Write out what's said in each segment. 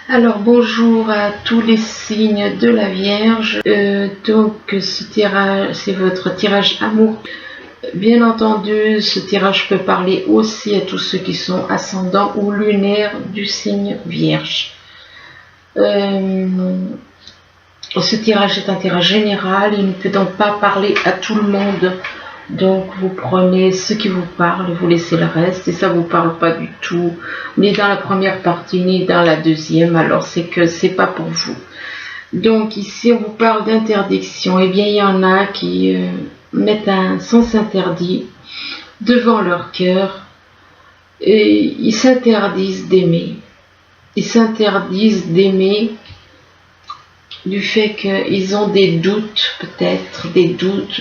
Alors bonjour à tous les signes de la Vierge. Donc ce tirage, c'est votre tirage amour. Bien entendu, ce tirage peut parler aussi à tous ceux qui sont ascendants ou lunaires du signe Vierge. Ce tirage est un tirage général, il ne peut donc pas parler à tout le monde. Donc vous prenez ce qui vous parle et vous laissez le reste. Et ça vous parle pas du tout, ni dans la première partie, ni dans la deuxième. Alors c'est que c'est pas pour vous. Donc ici on vous parle d'interdiction. Eh bien il y en a qui mettent un sens interdit devant leur cœur et ils s'interdisent d'aimer. Ils s'interdisent d'aimer du fait qu'ils ont des doutes, peut-être des doutes,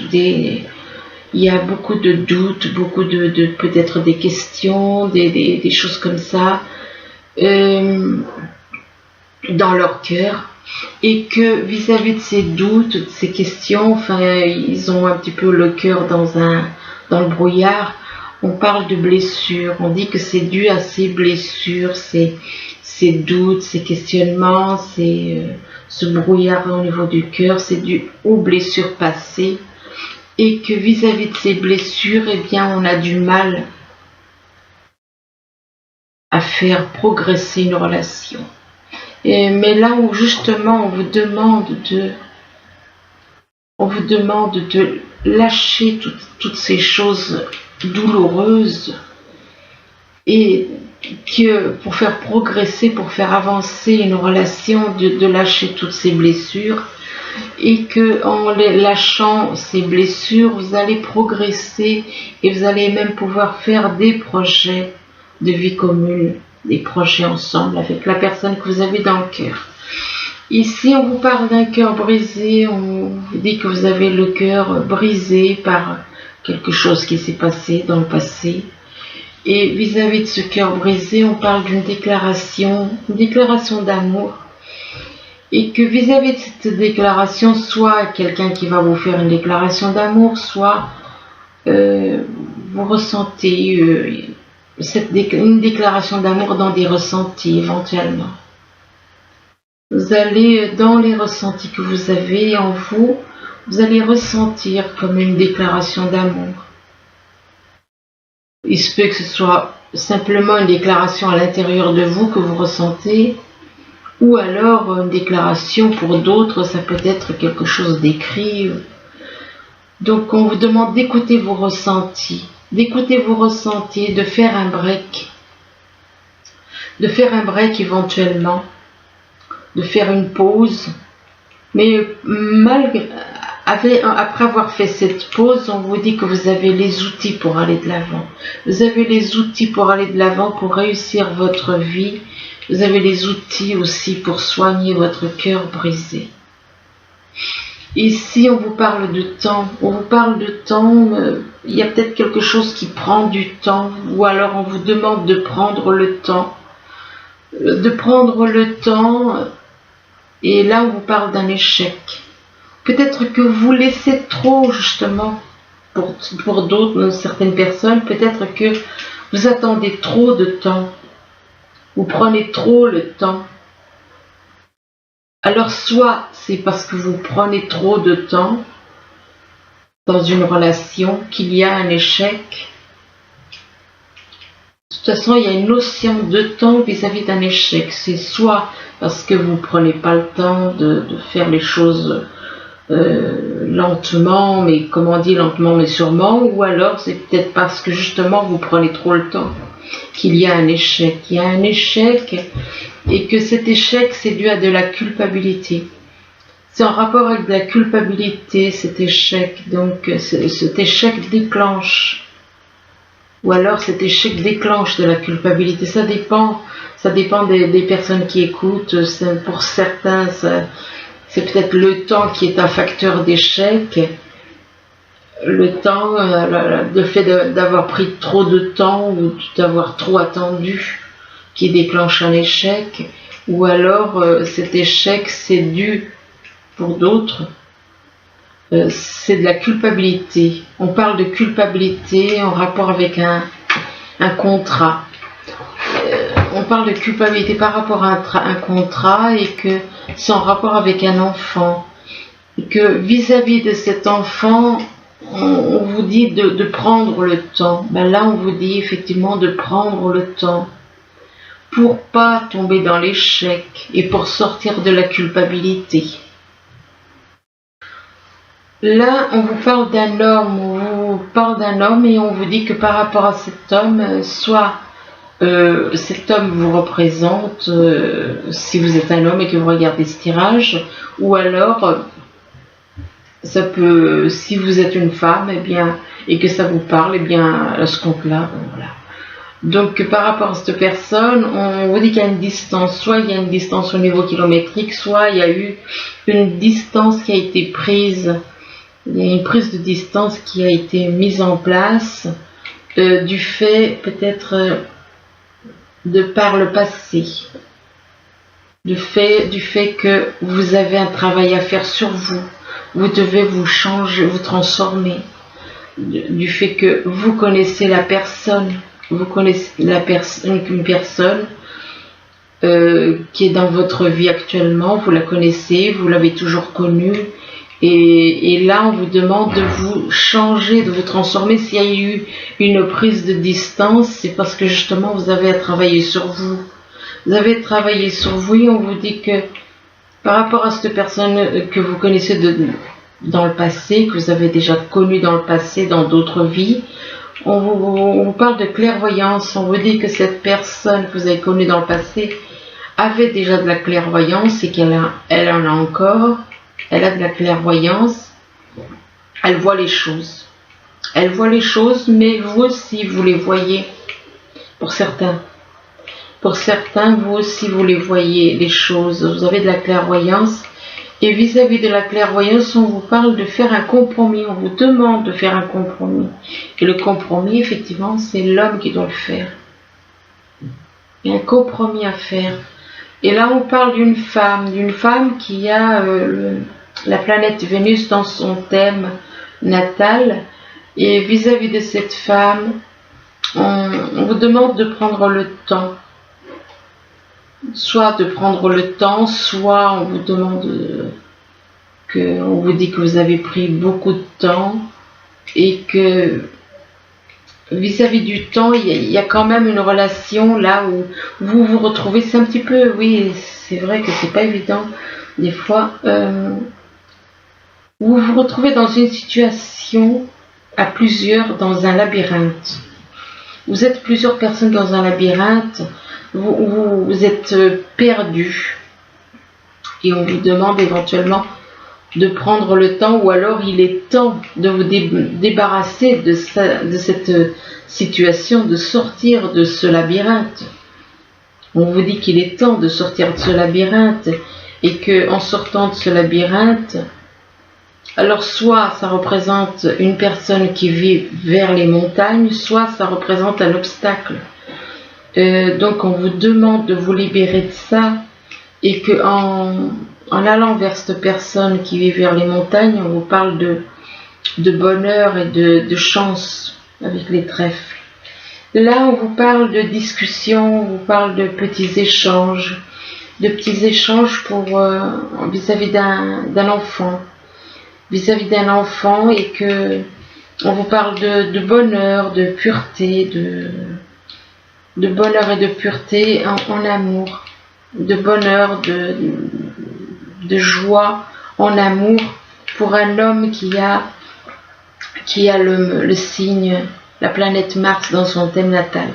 il y a beaucoup de doutes, beaucoup de peut-être des questions, des choses comme ça dans leur cœur, et que vis-à-vis de ces doutes, de ces questions, enfin ils ont un petit peu le cœur dans le brouillard. On parle de blessures, on dit que c'est dû à ces blessures, ces doutes, ces questionnements, ce brouillard au niveau du cœur, c'est dû aux blessures passées. Et que vis-à-vis de ces blessures, eh bien, on a du mal à faire progresser une relation. Mais là où justement on vous demande de lâcher toutes ces choses douloureuses, et que pour faire progresser, pour faire avancer une relation, de lâcher toutes ces blessures, et que en les lâchant ces blessures, vous allez progresser et vous allez même pouvoir faire des projets de vie commune, des projets ensemble avec la personne que vous avez dans le cœur. Ici, on vous parle d'un cœur brisé, on vous dit que vous avez le cœur brisé par quelque chose qui s'est passé dans le passé. Et vis-à-vis de ce cœur brisé, on parle d'une déclaration d'amour. Et que vis-à-vis de cette déclaration, soit quelqu'un qui va vous faire une déclaration d'amour, soit vous ressentez une déclaration d'amour dans des ressentis éventuellement. Vous allez, dans les ressentis que vous avez en vous, vous allez ressentir comme une déclaration d'amour. Il se peut que ce soit simplement une déclaration à l'intérieur de vous que vous ressentez, ou alors une déclaration pour d'autres, ça peut être quelque chose d'écrit. Donc on vous demande d'écouter vos ressentis, de faire un break, éventuellement, de faire une pause. Mais après avoir fait cette pause, on vous dit que vous avez les outils pour aller de l'avant. Vous avez les outils pour aller de l'avant, pour réussir votre vie. Vous avez les outils aussi pour soigner votre cœur brisé. Ici, on vous parle de temps. Il y a peut-être quelque chose qui prend du temps, ou alors on vous demande de prendre le temps. Et là, on vous parle d'un échec. Peut-être que vous laissez trop, justement, pour d'autres, certaines personnes, peut-être que vous attendez trop de temps. Vous prenez trop le temps. Alors soit c'est parce que vous prenez trop de temps dans une relation qu'il y a un échec. De toute façon, il y a une notion de temps vis-à-vis d'un échec. C'est soit parce que vous ne prenez pas le temps de faire les choses lentement, mais comme on dit, lentement mais sûrement, ou alors c'est peut-être parce que justement vous prenez trop le temps qu'il y a un échec. Il y a un échec, et que cet échec, c'est dû à de la culpabilité. C'est en rapport avec de la culpabilité, cet échec. Donc cet échec déclenche, ou alors cet échec déclenche de la culpabilité. Ça dépend des personnes qui écoutent. Pour certains, c'est peut-être le temps qui est un facteur d'échec. Le temps, le fait d'avoir pris trop de temps ou d'avoir trop attendu qui déclenche un échec, ou alors cet échec, c'est dû, pour d'autres, c'est de la culpabilité. On parle de culpabilité en rapport avec un contrat. on parle de culpabilité par rapport à un contrat et que c'est en rapport avec un enfant. Et que vis-à-vis de cet enfant, on vous dit de prendre le temps. Ben là, on vous dit effectivement de prendre le temps pour pas tomber dans l'échec et pour sortir de la culpabilité. Là, on vous parle d'un homme, et on vous dit que par rapport à cet homme, soit cet homme vous représente, si vous êtes un homme et que vous regardez ce tirage, ou alors ça peut, si vous êtes une femme, eh bien, et que ça vous parle, eh bien, à ce compte-là, voilà. Donc, par rapport à cette personne, on vous dit qu'il y a une distance, soit il y a une distance au niveau kilométrique, soit il y a eu une distance qui a été prise, il y a une prise de distance qui a été mise en place, du fait, peut-être, de par le passé, du fait que vous avez un travail à faire sur vous. Vous devez vous changer, vous transformer. Du fait que vous connaissez la personne, une personne qui est dans votre vie actuellement, vous la connaissez, vous l'avez toujours connue, et là on vous demande de vous changer, de vous transformer. S'il y a eu une prise de distance, c'est parce que justement vous avez à travailler sur vous. Vous avez travaillé sur vous et on vous dit que par rapport à cette personne que vous connaissez dans le passé, que vous avez déjà connue dans le passé, dans d'autres vies, on vous parle de clairvoyance. On vous dit que cette personne que vous avez connue dans le passé avait déjà de la clairvoyance et elle en a encore. Elle a de la clairvoyance. Elle voit les choses. Elle voit les choses, mais vous aussi, vous les voyez. Pour certains, vous aussi, vous les voyez, les choses. Vous avez de la clairvoyance. Et vis-à-vis de la clairvoyance, on vous parle de faire un compromis. On vous demande de faire un compromis. Et le compromis, effectivement, c'est l'homme qui doit le faire. Il y a un compromis à faire. Et là, on parle d'une femme qui a la planète Vénus dans son thème natal. Et vis-à-vis de cette femme, on vous demande de prendre le temps. Soit de prendre le temps, soit on vous demande on vous dit que vous avez pris beaucoup de temps et que vis-à-vis du temps, il y a quand même une relation là où vous vous retrouvez. C'est un petit peu, oui, c'est vrai que c'est pas évident des fois. Vous vous retrouvez dans une situation à plusieurs dans un labyrinthe. Vous êtes plusieurs personnes dans un labyrinthe. Vous êtes perdu et on vous demande éventuellement de prendre le temps, ou alors il est temps de vous débarrasser de cette situation, de sortir de ce labyrinthe. On vous dit qu'il est temps de sortir de ce labyrinthe et que en sortant de ce labyrinthe, alors soit ça représente une personne qui vit vers les montagnes, soit ça représente un obstacle. Donc on vous demande de vous libérer de ça et que en allant vers cette personne qui vit vers les montagnes, on vous parle de bonheur et de chance avec les trèfles. Là on vous parle de discussion, on vous parle de petits échanges pour vis-à-vis d'un enfant, et que on vous parle de bonheur, de pureté, de bonheur et de pureté en amour, de bonheur, de joie en amour pour un homme qui a le signe, la planète Mars dans son thème natal.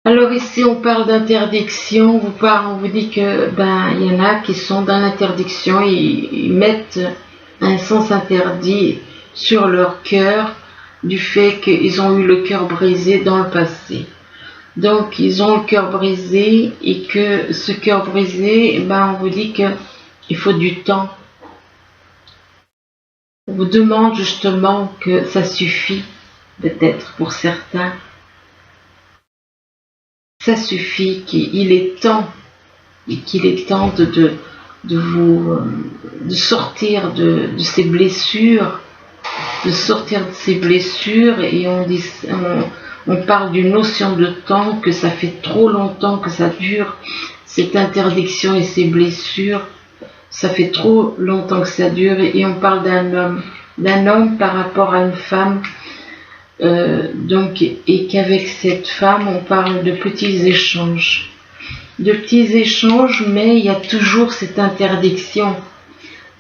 Alors ici on parle d'interdiction, on vous dit que il y en a qui sont dans l'interdiction, ils mettent un sens interdit sur leur cœur, du fait qu'ils ont eu le cœur brisé dans le passé. Donc ils ont le cœur brisé et que ce cœur brisé, on vous dit qu'il faut du temps. On vous demande justement que ça suffit, peut-être pour certains. Ça suffit, qu'il est temps, et qu'il est temps de sortir de ces blessures, et On parle d'une notion de temps, que ça fait trop longtemps que ça dure, cette interdiction et ces blessures, ça fait trop longtemps que ça dure, et on parle d'un homme par rapport à une femme, donc, et qu'avec cette femme, on parle de petits échanges. Mais il y a toujours cette interdiction.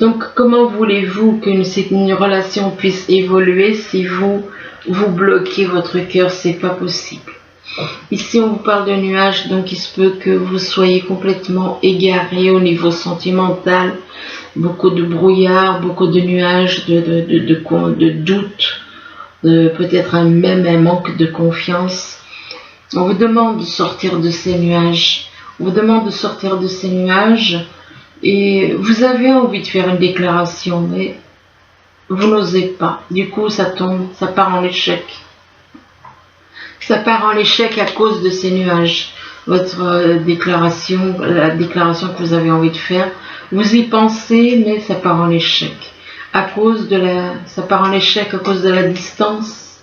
Donc, comment voulez-vous qu'une relation puisse évoluer si vous bloquez votre cœur? C'est pas possible. Ici, on vous parle de nuages, donc il se peut que vous soyez complètement égaré au niveau sentimental. Beaucoup de brouillard, beaucoup de nuages, de doutes, peut-être même un manque de confiance. On vous demande de sortir de ces nuages. Et vous avez envie de faire une déclaration, mais vous n'osez pas. Du coup, ça tombe, ça part en échec. Ça part en échec à cause de ces nuages. Votre déclaration, la déclaration que vous avez envie de faire, vous y pensez, mais ça part en échec. Ça part en échec à cause de la distance.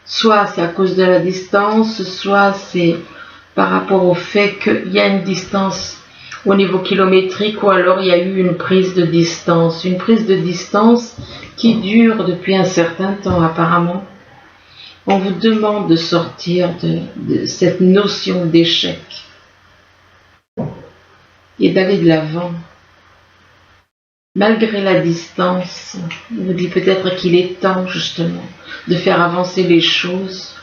Soit c'est à cause de la distance, soit c'est par rapport au fait qu'il y a une distance au niveau kilométrique, ou alors il y a eu une prise de distance qui dure depuis un certain temps apparemment. On vous demande de sortir de cette notion d'échec et d'aller de l'avant. Malgré la distance, on vous dit peut-être qu'il est temps justement de faire avancer les choses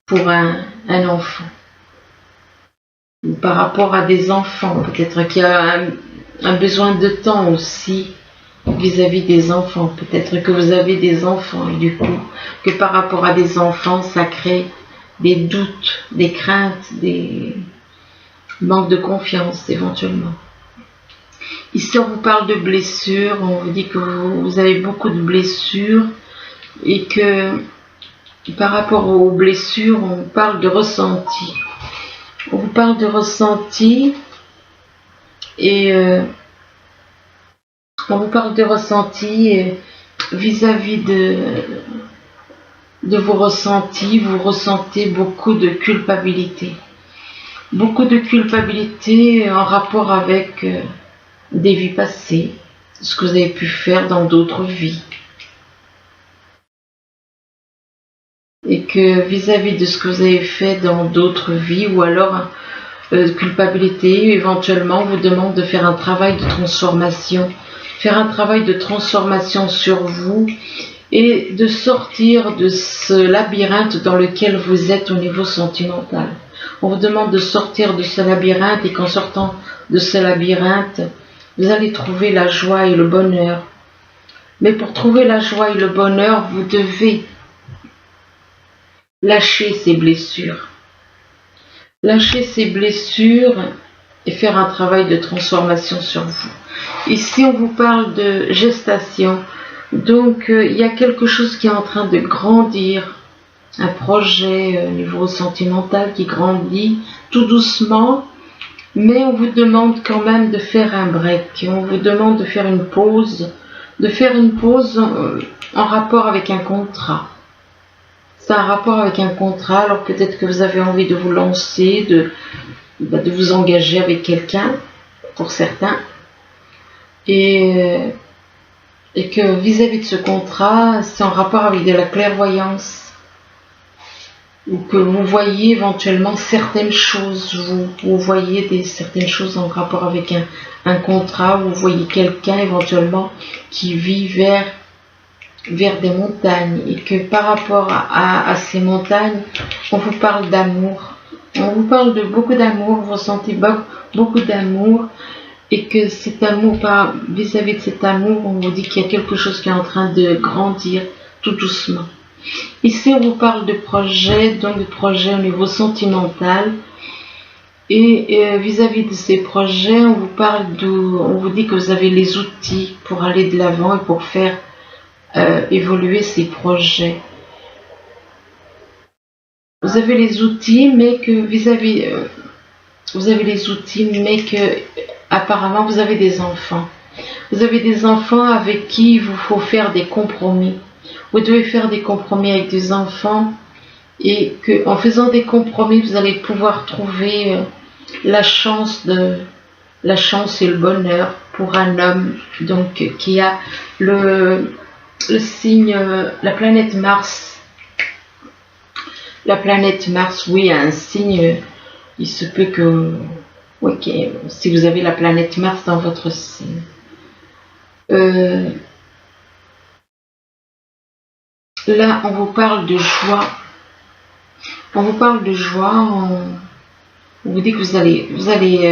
pour un enfant. Ou par rapport à des enfants, peut-être qu'il y a un besoin de temps aussi vis-à-vis des enfants. Peut-être que vous avez des enfants et du coup, que par rapport à des enfants, ça crée des doutes, des craintes, des manques de confiance éventuellement. Ici, on vous parle de blessures, on vous dit que vous avez beaucoup de blessures et que par rapport aux blessures, on parle de ressenti. On vous parle de ressenti et on vous parle de ressenti vis-à-vis de vos ressentis. Vous ressentez beaucoup de culpabilité. Beaucoup de culpabilité en rapport avec des vies passées, ce que vous avez pu faire dans d'autres vies. Et que vis-à-vis de ce que vous avez fait dans d'autres vies, ou alors culpabilité, éventuellement on vous demande de faire un travail de transformation, sur vous et de sortir de ce labyrinthe dans lequel vous êtes au niveau sentimental. On vous demande de sortir de ce labyrinthe et qu'en sortant de ce labyrinthe, vous allez trouver la joie et le bonheur. Mais pour trouver la joie et le bonheur, vous devez lâcher ces blessures. Lâcher ces blessures et faire un travail de transformation sur vous. Ici, on vous parle de gestation. Donc, il y a quelque chose qui est en train de grandir. Un projet au niveau sentimental qui grandit tout doucement. Mais on vous demande quand même de faire un break. On vous demande de faire une pause. En rapport avec un contrat. C'est un rapport avec un contrat, alors peut-être que vous avez envie de vous lancer, de vous engager avec quelqu'un, pour certains, et que vis-à-vis de ce contrat, c'est en rapport avec de la clairvoyance, ou que vous voyez éventuellement certaines choses, vous voyez certaines choses en rapport avec un contrat, vous voyez quelqu'un éventuellement qui vit vers des montagnes, et que par rapport à ces montagnes, on vous parle d'amour. On vous parle de beaucoup d'amour, vous ressentez beaucoup d'amour, et que cet amour, vis-à-vis de cet amour, on vous dit qu'il y a quelque chose qui est en train de grandir tout doucement. Ici, on vous parle de projets, donc de projets au niveau sentimental, et vis-à-vis de ces projets, on vous dit que vous avez les outils pour aller de l'avant et pour faire évoluer ces projets. Vous avez les outils, mais que vous avez les outils, mais que apparemment vous avez des enfants. Vous avez des enfants avec qui il vous faut faire des compromis. Vous devez faire des compromis avec des enfants et qu'en faisant des compromis, vous allez pouvoir trouver la chance et le bonheur pour un homme donc qui a le signe, la planète Mars. La planète Mars, oui, a un signe. Il se peut que, ok, si vous avez la planète Mars dans votre signe. Là, on vous parle de joie. On vous parle de joie. On vous dit que vous allez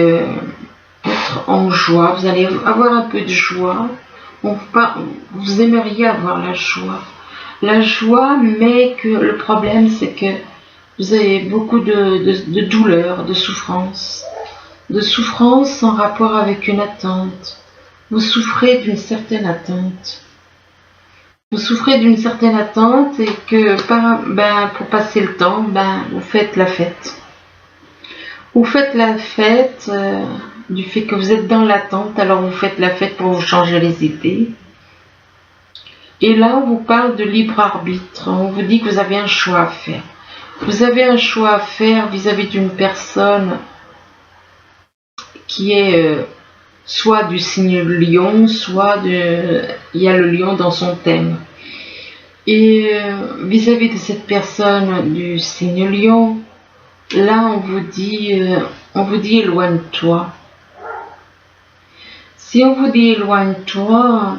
être en joie. Vous allez avoir un peu de joie. Vous aimeriez avoir la joie. La joie, mais que le problème, c'est que vous avez beaucoup de douleur, de souffrance. De souffrance en rapport avec une attente. Vous souffrez d'une certaine attente. Vous souffrez d'une certaine attente et que pour passer le temps, vous faites la fête. Vous faites la fête du fait que vous êtes dans l'attente, alors vous faites la fête pour vous changer les idées. Et là, on vous parle de libre arbitre. On vous dit que vous avez un choix à faire. Vous avez un choix à faire vis-à-vis d'une personne qui est soit du signe lion, soit il y a le lion dans son thème. Et vis-à-vis de cette personne du signe lion, là on vous dit éloigne-toi. Si on vous dit éloigne-toi,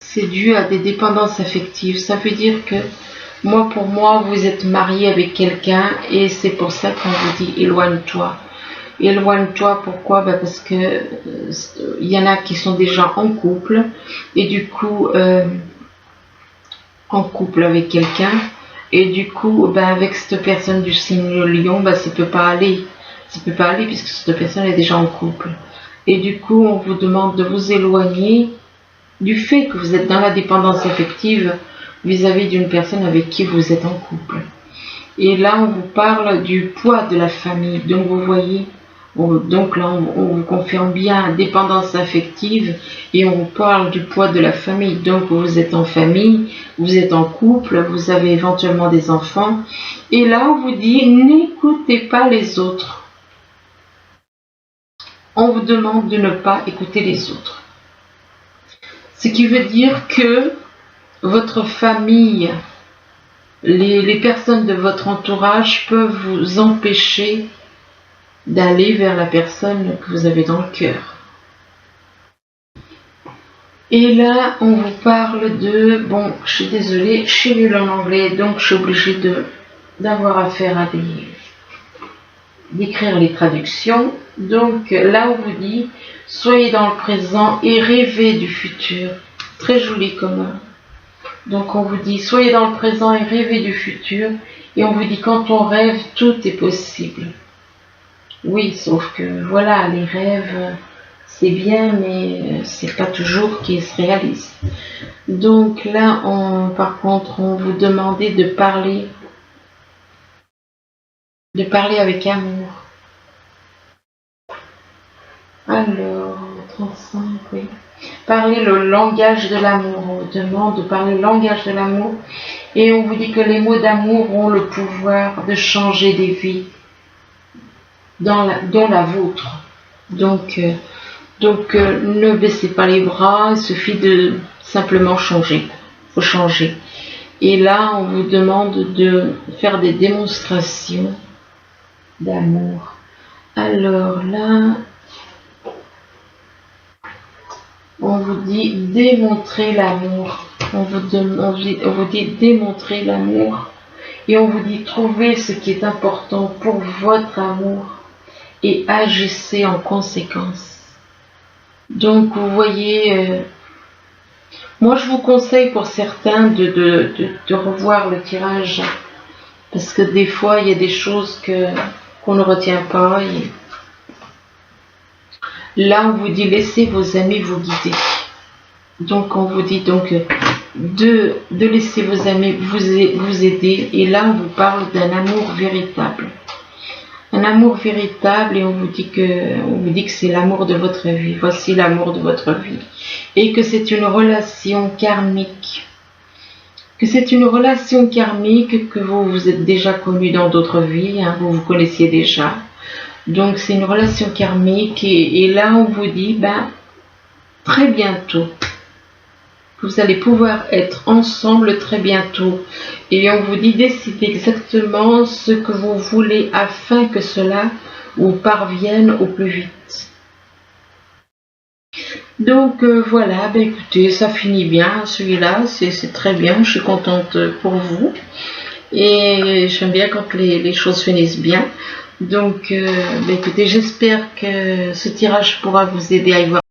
c'est dû à des dépendances affectives. Ça veut dire que pour moi, vous êtes marié avec quelqu'un et c'est pour ça qu'on vous dit éloigne-toi. Éloigne-toi, pourquoi? Parce que il y en a qui sont déjà en couple et du coup en couple avec quelqu'un et du coup avec cette personne du signe lion, ça peut pas aller puisque cette personne est déjà en couple et du coup on vous demande de vous éloigner du fait que vous êtes dans la dépendance affective vis-à-vis d'une personne avec qui vous êtes en couple. Et là on vous parle du poids de la famille, donc vous voyez. Donc là, on vous confirme bien dépendance affective et on vous parle du poids de la famille. Donc vous êtes en famille, vous êtes en couple, vous avez éventuellement des enfants. Et là, on vous dit n'écoutez pas les autres. On vous demande de ne pas écouter les autres. Ce qui veut dire que votre famille, les personnes de votre entourage peuvent vous empêcher d'aller vers la personne que vous avez dans le cœur. Et là, on vous parle de... je suis désolée, je suis nulle en anglais, donc je suis obligée d'avoir affaire à d'écrire les traductions. Donc là, on vous dit, soyez dans le présent et rêvez du futur. Très joli comme... Donc on vous dit, soyez dans le présent et rêvez du futur. Et on vous dit, quand on rêve, tout est possible. Oui, sauf que voilà, les rêves, c'est bien, mais c'est pas toujours qu'ils se réalisent. Donc là, par contre, on vous demandait de parler avec amour. Alors, 35, oui. Parler le langage de l'amour. On vous demande de parler le langage de l'amour. Et on vous dit que les mots d'amour ont le pouvoir de changer des vies. Dont la vôtre. Donc, ne baissez pas les bras, il suffit de simplement changer. Il faut changer. Et là, on vous demande de faire des démonstrations d'amour. Alors là, on vous dit démontrer l'amour. On vous dit démontrer l'amour. Et on vous dit trouver ce qui est important pour votre amour. Et agissez en conséquence. Donc vous voyez, moi je vous conseille pour certains de revoir le tirage, parce que des fois il y a des choses qu'on ne retient pas. Et là on vous dit laissez vos amis vous guider. Donc on vous dit de laisser vos amis vous aider. Et là on vous parle d'un amour véritable. Un amour véritable et on vous dit que c'est l'amour de votre vie. Voici l'amour de votre vie. Et que c'est une relation karmique. que c'est une relation karmique, que vous vous êtes déjà connu dans d'autres vies, hein, vous vous connaissiez déjà. Donc c'est une relation karmique et là on vous dit, ben, très bientôt, vous allez pouvoir être ensemble très bientôt. Et on vous dit, décidez exactement ce que vous voulez afin que cela vous parvienne au plus vite. Donc voilà, ben écoutez, ça finit bien, celui-là, c'est très bien, je suis contente pour vous. Et j'aime bien quand les choses finissent bien. Donc ben écoutez, j'espère que ce tirage pourra vous aider à y voir